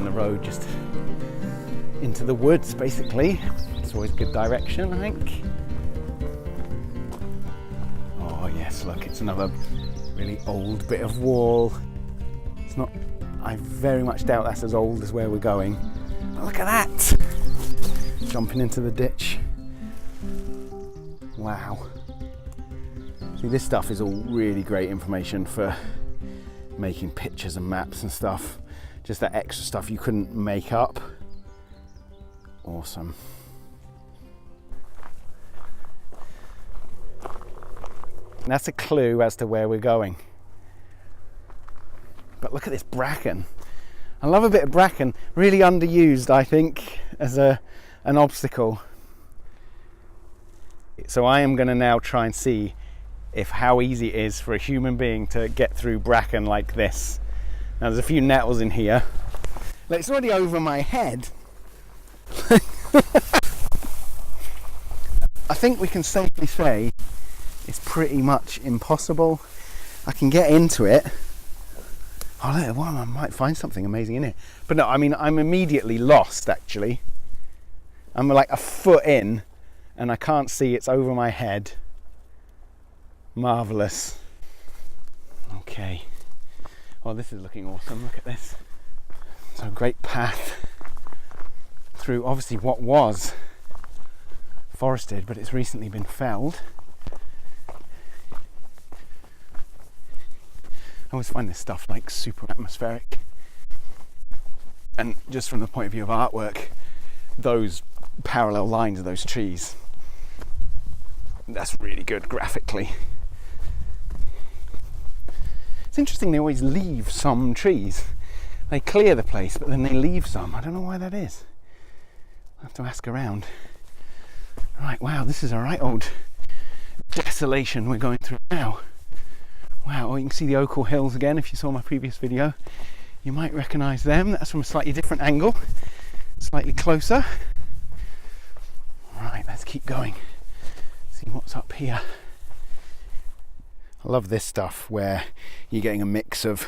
the road just into the woods, basically. It's always a good direction, I think. Oh yes, look, it's another really old bit of wall. It's not, I very much doubt that's as old as where we're going. But look at that! Jumping into the ditch. Wow. See, this stuff is all really great information for making pictures and maps and stuff. Just that extra stuff you couldn't make up. Awesome. And that's a clue as to where we're going. But look at this bracken. I love a bit of bracken. Really underused, I think, as an obstacle. So I am going to now try and see how easy it is for a human being to get through bracken like this. Now there's a few nettles in here. Like, it's already over my head. I think we can safely say it's pretty much impossible. I can get into it. Oh, well, I might find something amazing in here. But no, I mean, I'm immediately lost, actually. I'm like a foot in, and I can't see. It's over my head. Marvellous. Okay. Well, this is looking awesome. Look at this. So, great path through, obviously, what was forested, but it's recently been felled. I always find this stuff like super atmospheric, and just from the point of view of artwork, those parallel lines of those trees, that's really good graphically. It's interesting, they always leave some trees. They clear the place, but then they leave some. I don't know why that is. I'll have to ask around. Right, wow, this is a right old desolation we're going through now. Wow, well, you can see the Oakle Hills again. If you saw my previous video, you might recognise them. That's from a slightly different angle, slightly closer. Right, let's keep going. See what's up here. I love this stuff where you're getting a mix of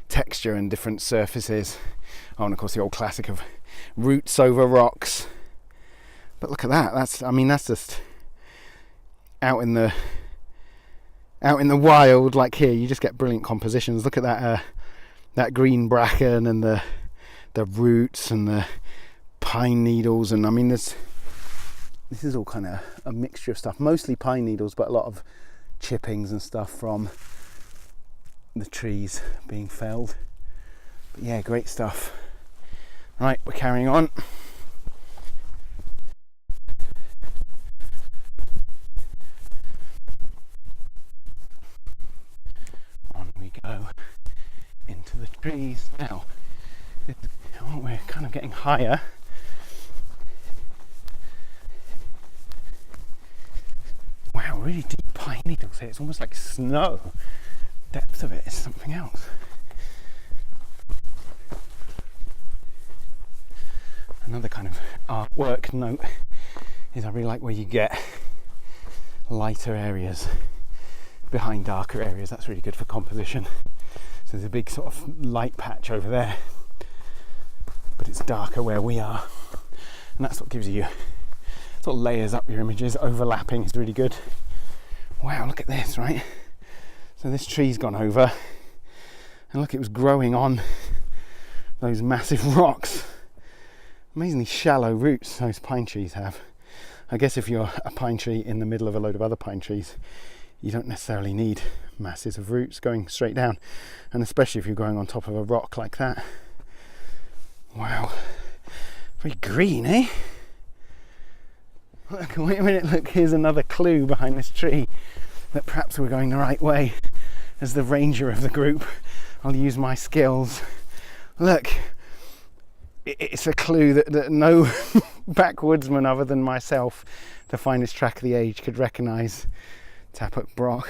texture and different surfaces. Oh, and of course the old classic of roots over rocks. But look at that. That's just out in the wild, like here. You just get brilliant compositions. Look at that green bracken and the roots and the pine needles, and I mean this is all kind of a mixture of stuff. Mostly pine needles, but a lot of chippings and stuff from the trees being felled. But yeah, great stuff. Right, we're carrying on. On we go into the trees now. We're kind of getting higher. Wow, really deep pine needles here. It's almost like snow. Depth of it is something else. Another kind of artwork note is I really like where you get lighter areas behind darker areas. That's really good for composition. So there's a big sort of light patch over there, but it's darker where we are, and that's what gives you sort of layers up your images. Overlapping is really good. Wow, look at this, right? So this tree's gone over, and look, it was growing on those massive rocks. Amazingly shallow roots those pine trees have. I guess if you're a pine tree in the middle of a load of other pine trees, you don't necessarily need masses of roots going straight down, and especially if you're going on top of a rock like that. Wow, very green, eh? Look, wait a minute, look, here's another clue behind this tree that perhaps we're going the right way. As the ranger of the group, I'll use my skills. Look, it's a clue that no backwoodsman other than myself, the finest track of the age, could recognise. Tappoch Broch,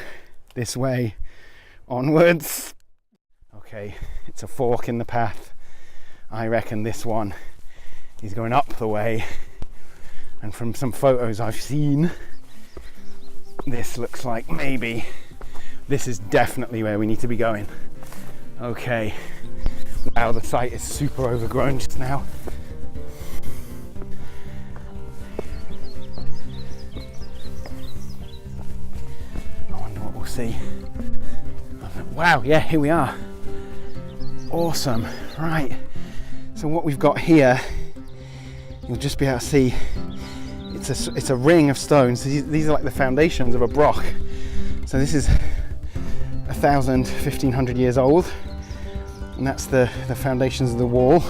this way, onwards. Okay, it's a fork in the path. I reckon this one is going up the way, and from some photos I've seen, this looks like maybe this is definitely where we need to be going. Okay, Wow, the site is super overgrown just now. I wonder what we'll see. Wow, yeah, here we are. Awesome. Right, so what we've got here, you'll just be able to see, it's a ring of stones. These are like the foundations of a broch. So this is 1,000, 1,500 years old, and that's the foundations of the wall.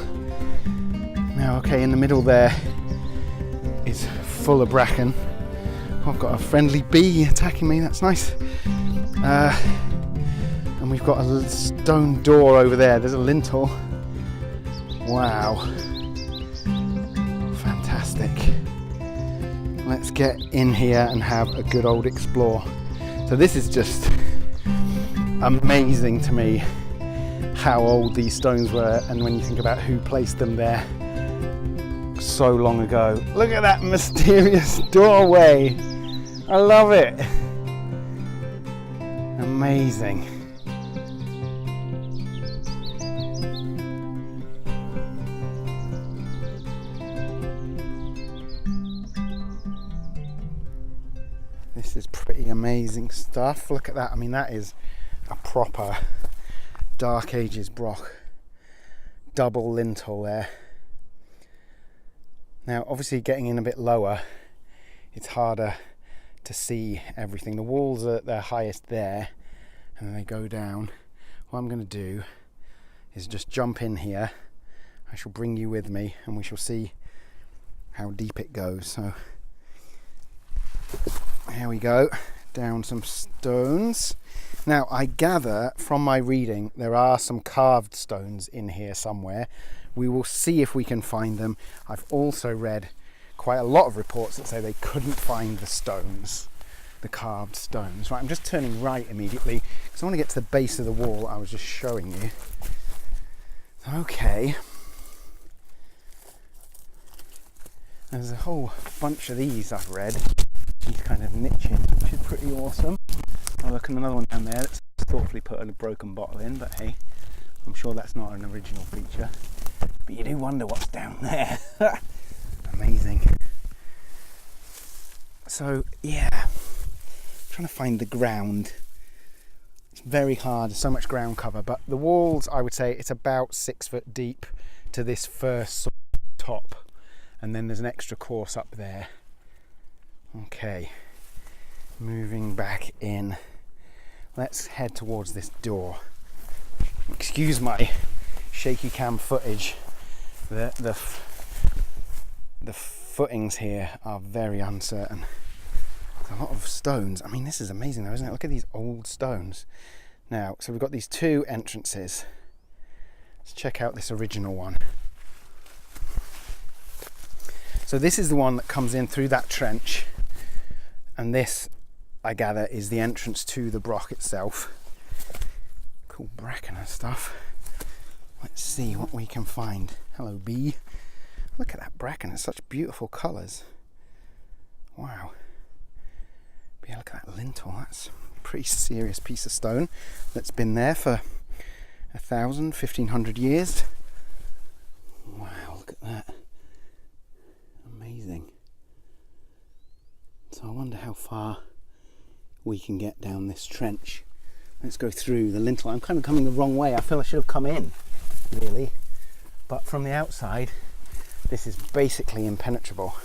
Now, okay, in the middle there is full of bracken. Oh, I've got a friendly bee attacking me, that's nice. And we've got a stone door over there, there's a lintel. Wow, fantastic. Let's get in here and have a good old explore. So this is just amazing to me, how old these stones were, and when you think about who placed them there so long ago. Look at that mysterious doorway. I love it. Amazing. This is pretty amazing stuff. Look at that. I mean, that is a proper Dark Ages broch. Double lintel there. Now, obviously getting in a bit lower, it's harder to see everything. The walls are at their highest there, and then they go down. What I'm going to do is just jump in here. I shall bring you with me, and we shall see how deep it goes. So here we go, down some stones. Now, I gather from my reading there are some carved stones in here somewhere. We will see if we can find them. I've also read quite a lot of reports that say they couldn't find the stones, the carved stones. Right, I'm just turning right immediately because I want to get to the base of the wall I was just showing you. Okay. There's a whole bunch of these I've read. These kind of niches, which is pretty awesome. Oh, look, and another one down there that's thoughtfully put a broken bottle in, but hey, I'm sure that's not an original feature. But you do wonder what's down there. Amazing. So, yeah, trying to find the ground. It's very hard, so much ground cover, but the walls, I would say it's about 6 foot deep to this first sort of top, and then there's an extra course up there. Okay, moving back in. Let's head towards this door. Excuse my shaky cam footage. The footings here are very uncertain. There's a lot of stones. I mean, this is amazing though, isn't it? Look at these old stones. Now, so we've got these two entrances. Let's check out this original one. So this is the one that comes in through that trench, and this, I gather, is the entrance to the broch itself. Cool bracken and stuff. Let's see what we can find. Hello, bee. Look at that bracken, it's such beautiful colours. Wow. But yeah, look at that lintel, that's a pretty serious piece of stone that's been there for 1,000, 1,500 years. Wow, look at that. Amazing. So I wonder how far we can get down this trench. Let's go through the lintel. I'm kind of coming the wrong way. I feel I should have come in, really. But from the outside, this is basically impenetrable.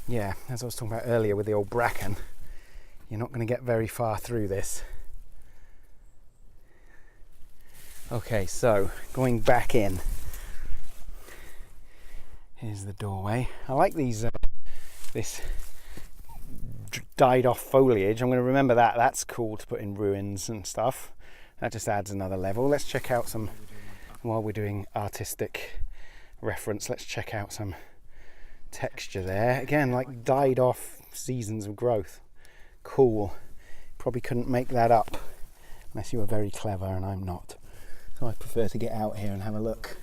Yeah, as I was talking about earlier with the old bracken, you're not going to get very far through this. Okay, so going back in. Here's the doorway. I like these, this died off foliage. I'm going to remember that. That's cool to put in ruins and stuff. That just adds another level. Let's check out some, while we're doing artistic reference, let's check out some texture there. Again, like died off seasons of growth. Cool. Probably couldn't make that up unless you were very clever, and I'm not. So I prefer to get out here and have a look.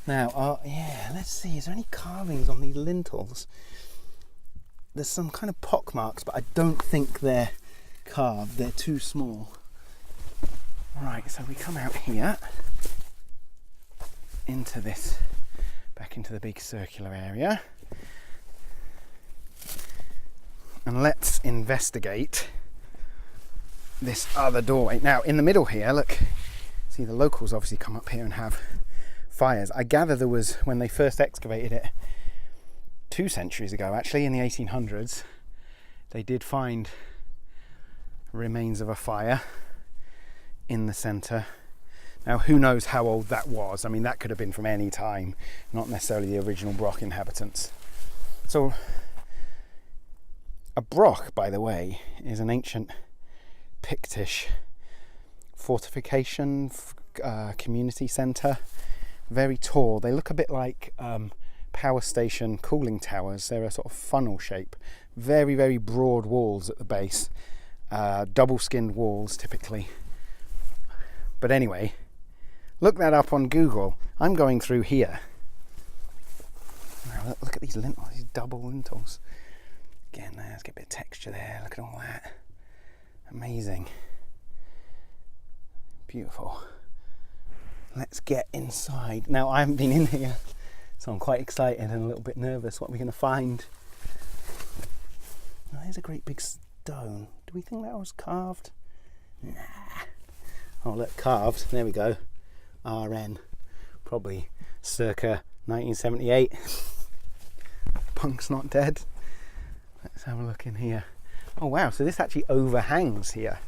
Now, yeah, let's see, is there any carvings on these lintels? There's some kind of pock marks, but I don't think they're carved, they're too small. Right, so we come out here. into this, back into the big circular area. And let's investigate this other doorway. Now, in the middle here, look, see the locals obviously come up here and have fires. I gather there was, when they first excavated it 2 centuries ago, actually in the 1800s, they did find remains of a fire in the centre. Now, who knows how old that was? I mean, that could have been from any time, not necessarily the original Broch inhabitants. So, a Broch, by the way, is an ancient Pictish fortification community centre. Very tall. They look a bit like power station cooling towers. They're a sort of funnel shape. Very, very broad walls at the base. Double-skinned walls, typically. But anyway, look that up on Google. I'm going through here. Now, look at these lintels, these double lintels. Again, let's get a bit of texture there. Look at all that. Amazing. Beautiful. Let's get inside. Now, I haven't been in here, so I'm quite excited and a little bit nervous. What are we going to find? Oh, there's a great big stone. Do we think that was carved? Nah. Oh, look, carved. There we go. RN. Probably circa 1978. Punk's not dead. Let's have a look in here. Oh wow, so this actually overhangs here.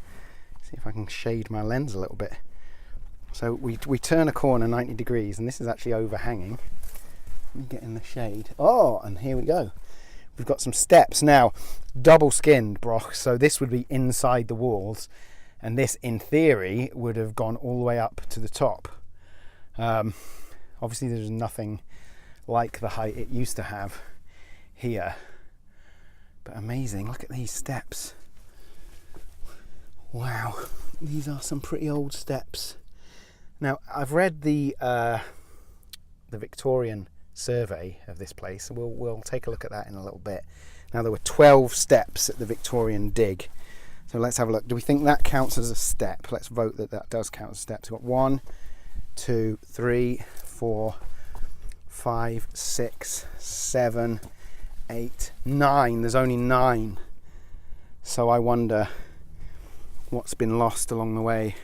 See if I can shade my lens a little bit. So we turn a corner 90 degrees and this is actually overhanging. Let me get in the shade. Oh, and here we go. We've got some steps. Now, double-skinned Broch, so this would be inside the walls, and this, in theory, would have gone all the way up to the top. Obviously, there's nothing like the height it used to have here. But amazing, look at these steps. Wow, these are some pretty old steps. Now, I've read the Victorian survey of this place, so we'll take a look at that in a little bit. Now, there were 12 steps at the Victorian dig. So let's have a look. Do we think that counts as a step? Let's vote that that does count as a step. So we've got 1, 2, 3, 4, 5, 6, 7, 8, 9. There's only 9. So I wonder what's been lost along the way.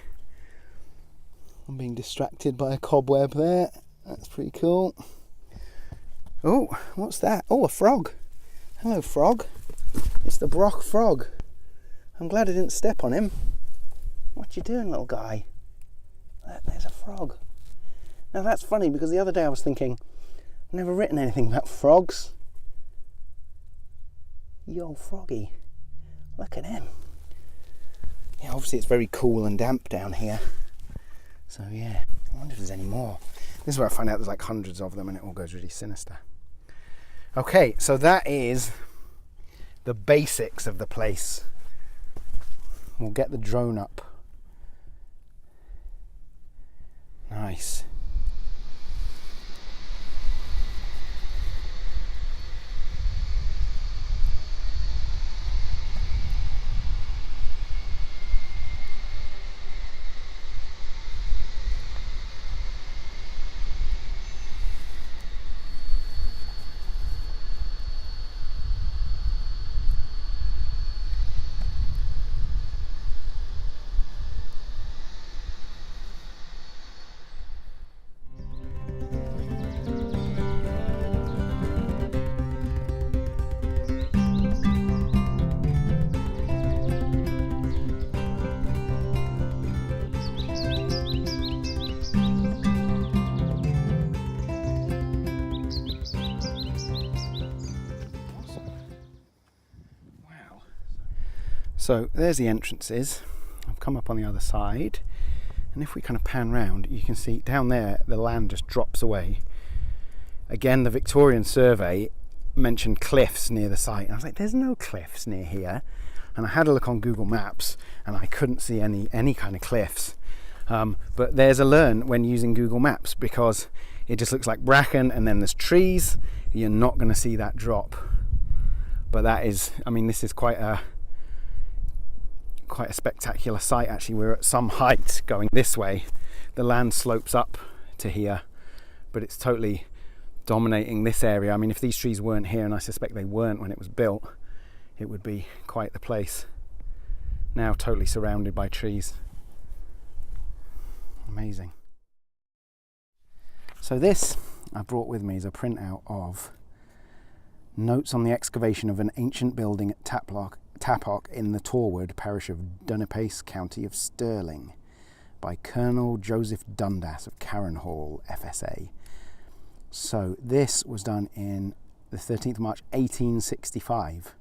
I'm being distracted by a cobweb there. That's pretty cool. Oh, what's that? Oh, a frog. Hello, frog. It's the Broch frog. I'm glad I didn't step on him. What you doing, little guy? There's a frog. Now that's funny because the other day I was thinking, I've never written anything about frogs. Yo, froggy. Look at him. Yeah, obviously it's very cool and damp down here. So yeah, I wonder if there's any more. This is where I find out there's like hundreds of them and it all goes really sinister. Okay, so that is the basics of the place. We'll get the drone up. Nice. So there's the entrances. I've come up on the other side, and if we kind of pan round, you can see down there the land just drops away. Again, the Victorian survey mentioned cliffs near the site, and I was like, there's no cliffs near here. And I had a look on Google Maps and I couldn't see any kind of cliffs. But there's a learn when using Google Maps, because it just looks like bracken and then there's trees. You're not going to see that drop. But that is, I mean, this is quite a spectacular site actually. We're at some height going this way. The land slopes up to here but it's totally dominating this area. I mean, if these trees weren't here, and I suspect they weren't when it was built, it would be quite the place. Now totally surrounded by trees. Amazing. So this I brought with me is a printout of notes on the excavation of an ancient building at Tappoch in the Torwood parish of Dunipace, county of Stirling, by Colonel Joseph Dundas of Carronhall, FSA. So this was done in the 13th of March 1865.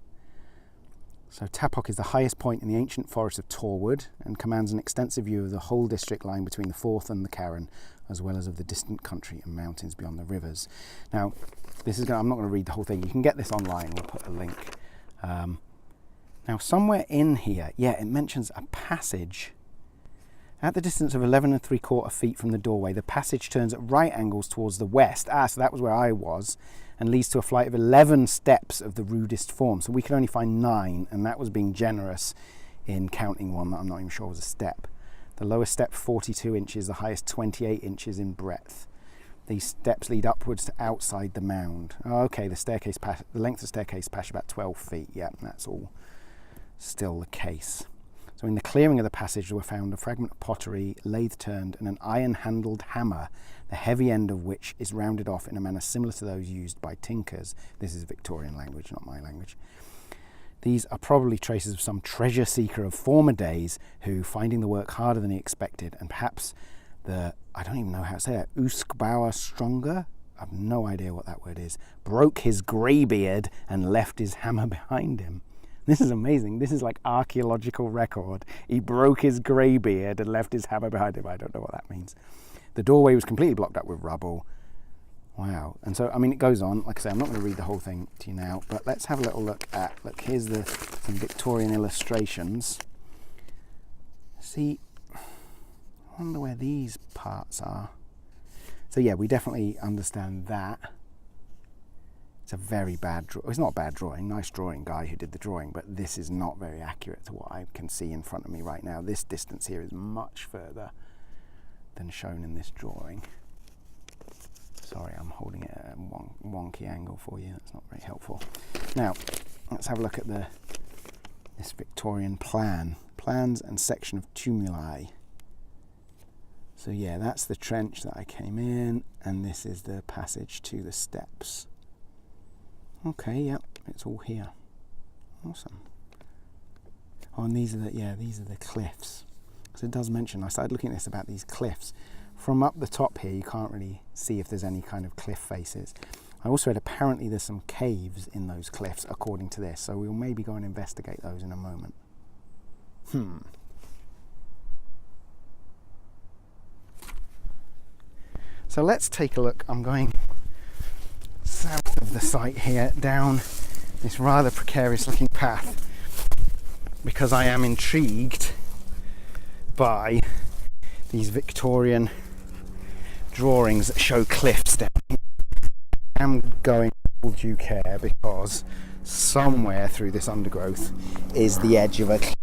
So Tappoch is the highest point in the ancient forest of Torwood and commands an extensive view of the whole district lying between the Forth and the Carron, as well as of the distant country and mountains beyond the rivers. Now, I'm not going to read the whole thing. You can get this online. We'll put a link. Now, somewhere in here, it mentions a passage. At the distance of 11 3/4 feet from the doorway, the passage turns at right angles towards the west. So that was where I was, and leads to a flight of 11 steps of the rudest form. So we could only find 9, and that was being generous in counting one that I'm not even sure was a step. The lowest step 42 inches, the highest 28 inches in breadth. These steps lead upwards to outside the mound. Okay, the length of the staircase passed about 12 feet. Yeah, that's all still the case. So in the clearing of the passage were found a fragment of pottery, lathe turned, and an iron-handled hammer, the heavy end of which is rounded off in a manner similar to those used by tinkers. This is Victorian language, not my language. These are probably traces of some treasure seeker of former days who, finding the work harder than he expected, and perhaps I don't even know how to say it, Uskbauer Stronger, I have no idea what that word is, broke his greybeard and left his hammer behind him. This is amazing. This is like archaeological record. He broke his greybeard and left his hammer behind him. I don't know what that means. The doorway was completely blocked up with rubble. Wow. And so, I mean, it goes on. Like I say, I'm not going to read the whole thing to you now, but let's have a little look, here's some Victorian illustrations. See, I wonder where these parts are. So yeah, we definitely understand that. It's a very bad drawing. It's not a bad drawing, nice drawing, guy who did the drawing, but this is not very accurate to what I can see in front of me right now. This distance here is much further than shown in this drawing. Sorry, I'm holding it at a wonky angle for you. That's not very helpful. Now, let's have a look at this Victorian plans and section of tumuli. So yeah, that's the trench that I came in, and this is the passage to the steps. Okay, yep, it's all here. Awesome. Oh, and these are the cliffs. So it does mention, I started looking at this about these cliffs. From up the top here, you can't really see if there's any kind of cliff faces. I also read apparently there's some caves in those cliffs, according to this, so we'll maybe go and investigate those in a moment. So let's take a look. I'm going south of the site here, down this rather precarious looking path, because I am intrigued by these Victorian drawings that show cliffs down here. I am going with due care because somewhere through this undergrowth is the edge of a cliff.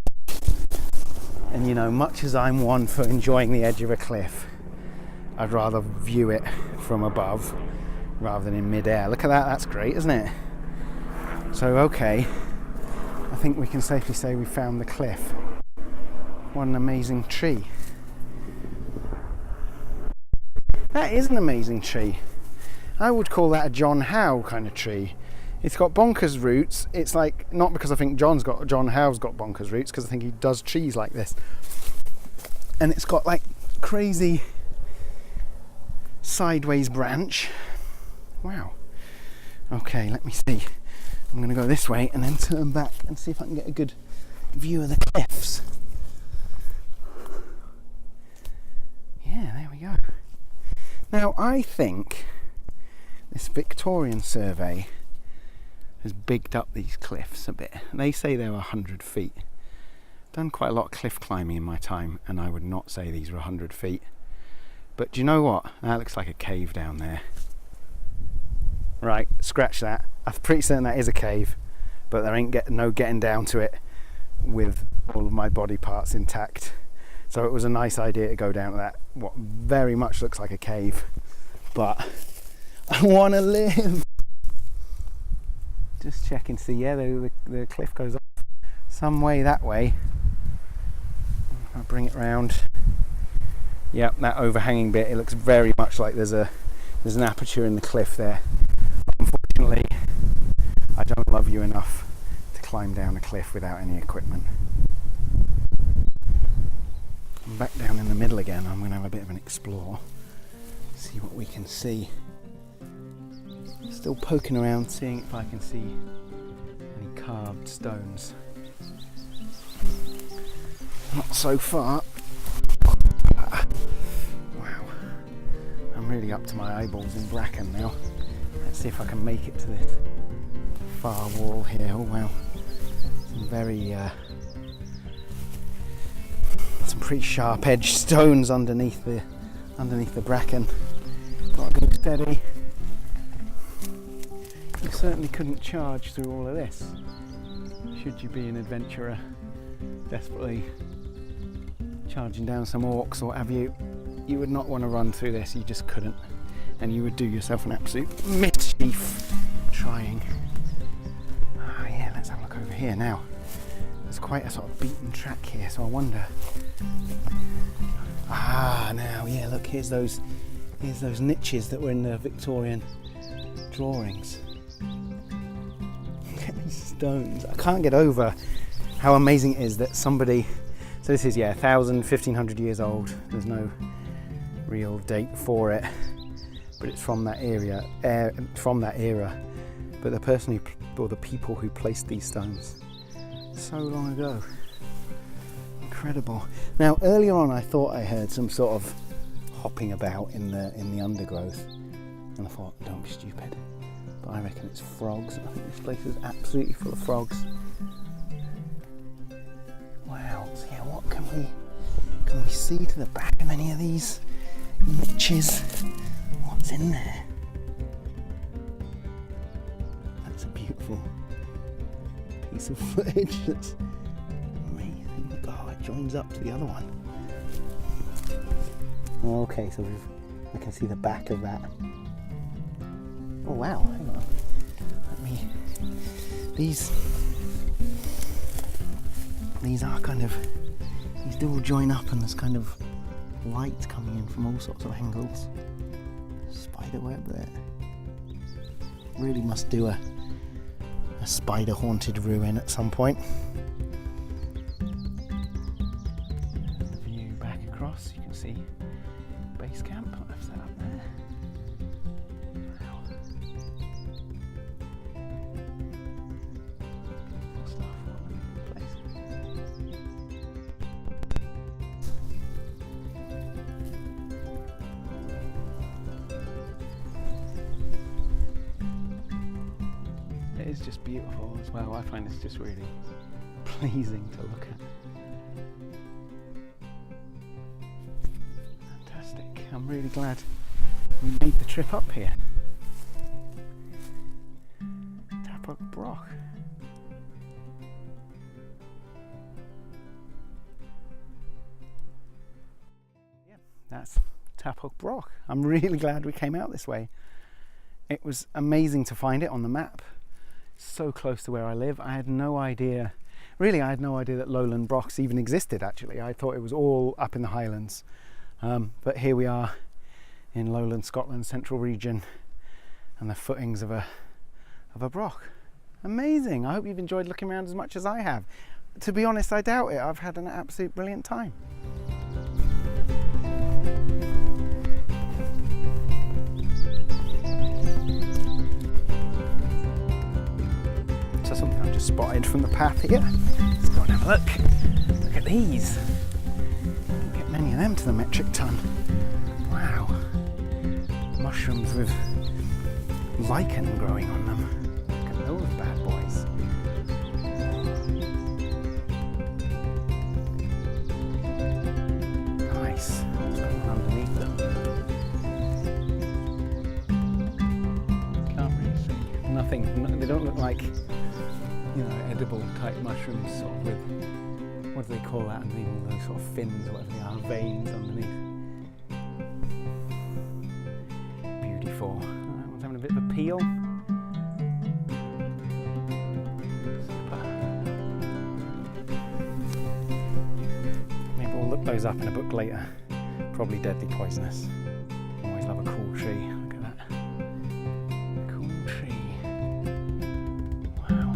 And you know, much as I'm one for enjoying the edge of a cliff, I'd rather view it from above rather than in mid-air. Look at that, that's great, isn't it? So okay, I think we can safely say we found the cliff. What an amazing tree. That is an amazing tree. I would call that a John Howe kind of tree. It's got bonkers roots. It's like, not because I think John Howe's got bonkers roots, because I think he does trees like this. And it's got like crazy sideways branch. Wow. Okay, let me see. I'm going to go this way and then turn back and see if I can get a good view of the cliffs. Yeah, there we go. Now, I think this Victorian survey has bigged up these cliffs a bit. They say they're 100 feet. I've done quite a lot of cliff climbing in my time, and I would not say these were 100 feet. But do you know what? That looks like a cave down there. Right, scratch that. I'm pretty certain that is a cave, but there ain't no getting down to it with all of my body parts intact. So it was a nice idea to go down to that, what very much looks like a cave. but I want to live. Just checking to see, yeah, the cliff goes off some way that way. I'll bring it round. Yep, that overhanging bit, it looks very much like there's an aperture in the cliff there. Unfortunately, I don't love you enough to climb down a cliff without any equipment. I'm back down in the middle again. I'm going to have a bit of an explore, see what we can see. Still poking around, seeing if I can see any carved stones. Not so far. Wow, I'm really up to my eyeballs in bracken now. Let's see if I can make it to this far wall here. Oh wow, some very some pretty sharp edged stones underneath the bracken. Got to go steady. You certainly couldn't charge through all of this. Should you be an adventurer desperately charging down some orcs or what have you, you would not want to run through this. You just couldn't, and you would do yourself an absolute mischief trying. Yeah, let's have a look over here now. There's quite a sort of beaten track here, so I wonder. Now, yeah, look, here's those niches that were in the Victorian drawings. Look at these stones. I can't get over how amazing it is that somebody. So this is 1,000, 1,500 years old. There's no real date for it, but it's from that era. But the person or the people who placed these stones so long ago. Incredible. Now, earlier on, I thought I heard some sort of hopping about in the undergrowth, and I thought, don't be stupid. But I reckon it's frogs. I think this place is absolutely full of frogs. Wow. So yeah, what can we see to the back of any of these niches? What's in there? That's a beautiful piece of footage. That's amazing. Oh, it joins up to the other one. Okay, so we can see the back of that. Oh wow, hang on. These are kind of, these do all join up, and there's kind of light coming in from all sorts of angles. Spider web there. Really must do a spider haunted ruin at some point. There's the view back across, you can see base camp I've set up there. Wow. Beautiful stuff, what a beautiful place. It is just beautiful as well. I find this just really pleasing to look at. Fantastic. I'm really glad we made the trip up here. Tappoch Broch. Yeah, that's Tappoch Broch. I'm really glad we came out this way. It was amazing to find it on the map. So close to where I live. I had no idea that lowland brochs even existed, actually. I thought it was all up in the Highlands. But here we are in lowland Scotland, central region, and the footings of a broch. Amazing. I hope you've enjoyed looking around as much as I have. To be honest, I doubt it. I've had an absolute brilliant time. So something I've just spotted from the path here. Let's go and have a look. Look at these. Don't get many of them to the metric ton. Wow. Mushrooms with lichen growing on them. Look at those bad boys. Nice. What's going on underneath them? Can't really see. Nothing. They don't look like, edible type mushrooms, sort of with, what do they call that, underneath all those sort of fins or whatever they are, veins underneath. peel. Maybe we'll look those up in a book later. Probably deadly poisonous. Always love a cool tree. Look at that. Cool tree. Wow.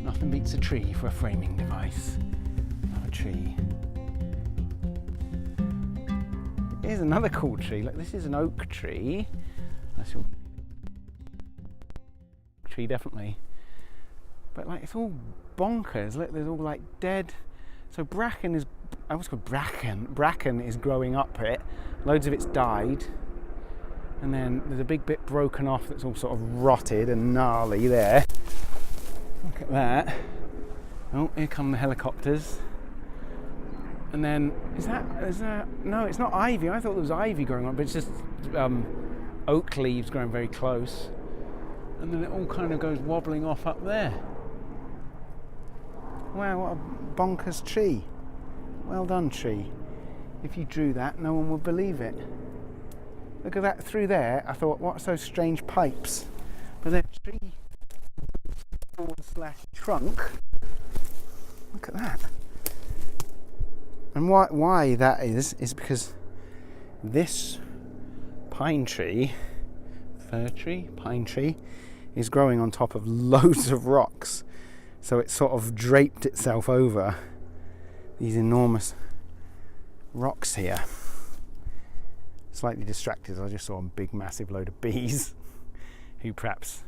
Nothing beats a tree for a framing device. Love a tree. Here's another cool tree. Look, this is an oak tree. That's your tree, definitely. But like, it's all bonkers. Look, there's all like dead. So bracken is, I always call bracken. Bracken is growing up it. Loads of it's died. And then there's a big bit broken off that's all sort of rotted and gnarly there. Look at that. Oh, here come the helicopters. And then, is that, no, it's not ivy. I thought there was ivy growing on, but it's just oak leaves growing very close. And then it all kind of goes wobbling off up there. Wow, what a bonkers tree. Well done, tree. If you drew that, no one would believe it. Look at that through there. I thought, what's those strange pipes? But they're tree / trunk. Look at that. And why that is because this pine tree, pine tree, is growing on top of loads of rocks. So it sort of draped itself over these enormous rocks here. Slightly distracted, I just saw a big massive load of bees who perhaps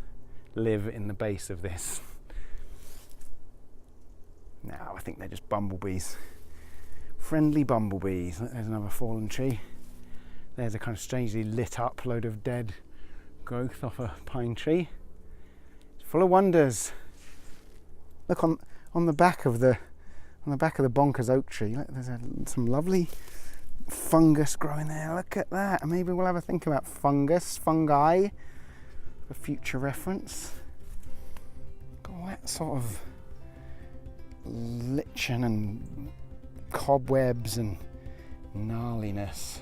live in the base of this. No, I think they're just bumblebees. Friendly bumblebees. There's another fallen tree. There's a kind of strangely lit up load of dead growth off a pine tree. It's full of wonders. Look on the back of the bonkers oak tree. Look, there's some lovely fungus growing there. Look at that. And maybe we'll have a think about fungi for future reference. Got all that sort of lichen and cobwebs and gnarliness.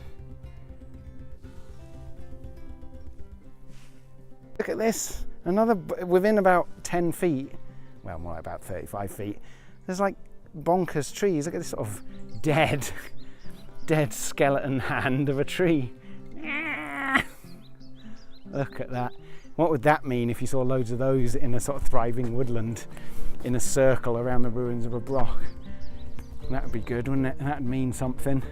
Look at this. Another within about 10 feet. Well, more like about 35 feet. There's like bonkers trees. Look at this sort of dead skeleton hand of a tree. Look at that. What would that mean if you saw loads of those in a sort of thriving woodland in a circle around the ruins of a broch? That would be good, wouldn't it? That'd mean something.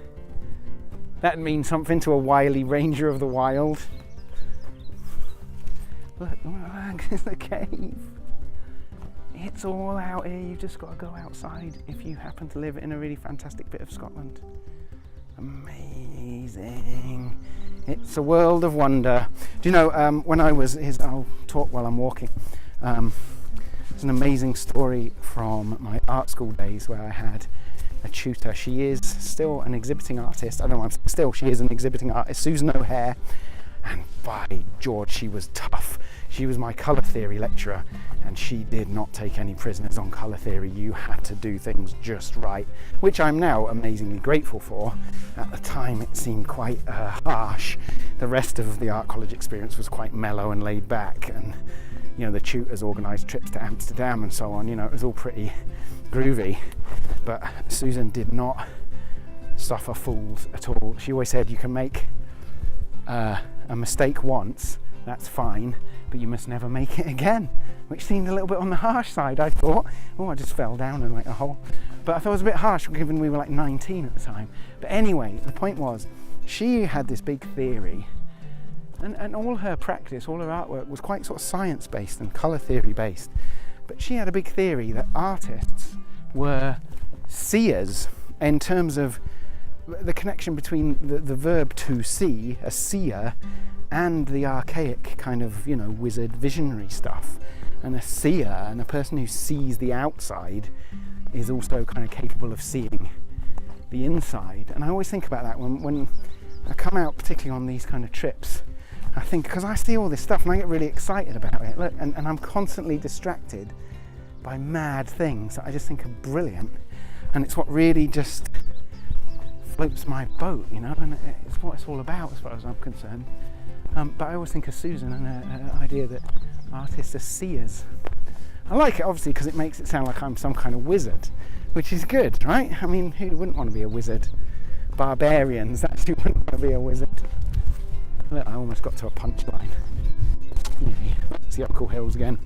That'd mean something to a wily ranger of the wild. Look, there's the cave. It's all out here. You've just got to go outside if you happen to live in a really fantastic bit of Scotland. Amazing. It's a world of wonder. Do you know, when I was, I'll talk while I'm walking. It's an amazing story from my art school days where I had a tutor. She is still an exhibiting artist. I don't know, she is an exhibiting artist. Susan O'Hare. And by George, she was tough. She was my colour theory lecturer, and she did not take any prisoners on colour theory. You had to do things just right, which I'm now amazingly grateful for. At the time, it seemed quite harsh. The rest of the art college experience was quite mellow and laid back, and you know, the tutors organised trips to Amsterdam and so on. You know, it was all pretty groovy. But Susan did not suffer fools at all. She always said, you can make a mistake once, that's fine, but you must never make it again, which seemed a little bit on the harsh side. I thought, oh, I just fell down in like a hole. But I thought it was a bit harsh given we were like 19 at the time. But anyway, the point was, she had this big theory, and all her practice, all her artwork was quite sort of science-based and colour theory-based. But she had a big theory that artists were seers in terms of the connection between the verb to see, a seer, and the archaic kind of, you know, wizard visionary stuff. And a seer, and a person who sees the outside, is also kind of capable of seeing the inside. And I always think about that when I come out, particularly on these kind of trips. I think, because I see all this stuff and I get really excited about it. Look, and I'm constantly distracted by mad things that I just think are brilliant. And it's what really just floats my boat, you know, and it's what it's all about as far as I'm concerned. But I always think of Susan and her idea that artists are seers. I like it obviously because it makes it sound like I'm some kind of wizard, which is good, right? I mean, who wouldn't want to be a wizard? Barbarians actually wouldn't want to be a wizard. Look, I almost got to a punchline. Yay. It's the Uphill Hills again.